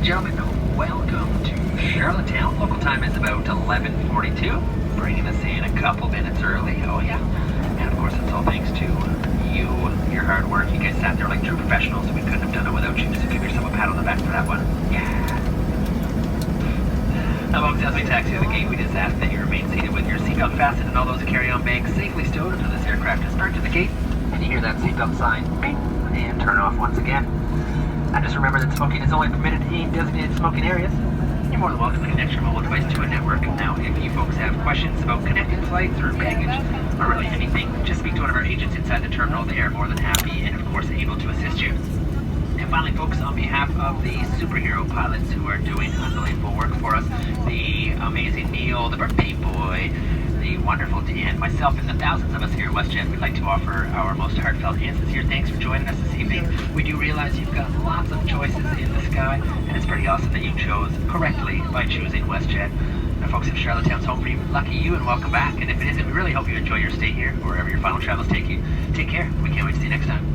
and gentlemen, welcome to Charlottetown. Local time is about 11:42, bringing us in a couple minutes early. Oh yeah. And of course, it's all thanks to you, your hard work. You guys sat there like true professionals. We couldn't have done it without you, so give yourself a pat on the back for that one. Yeah. Now, folks, as we taxi to the gate, we just ask that you remain seated with your seatbelt fastened and all those carry-on bags safely stowed until this aircraft is parked at the gate. And you hear that seatbelt sign, bing, and turn off once again. And just remember that smoking is only permitted in designated smoking areas. You're more than welcome to connect your mobile device to a network. Now, if you folks have questions about connected flights or baggage, or really anything, just speak to one of our agents inside the terminal. They are more than happy and, of course, able to assist you. And finally, folks, on behalf of the superhero pilots who are doing unbelievable work for us, the amazing Neil, the birthday boy, the wonderful Dan, myself, and the thousands of us here at WestJet, we'd like to offer our most heartfelt and sincere thanks for joining us this evening. We do realize you've got lots of choices in the sky, and it's pretty awesome that you chose correctly by choosing WestJet. Now, folks, if Charlottetown's home for you, lucky you, and welcome back. And if it isn't, we really hope you enjoy your stay here, wherever your final travels take you. Take care. We can't wait to see you next time.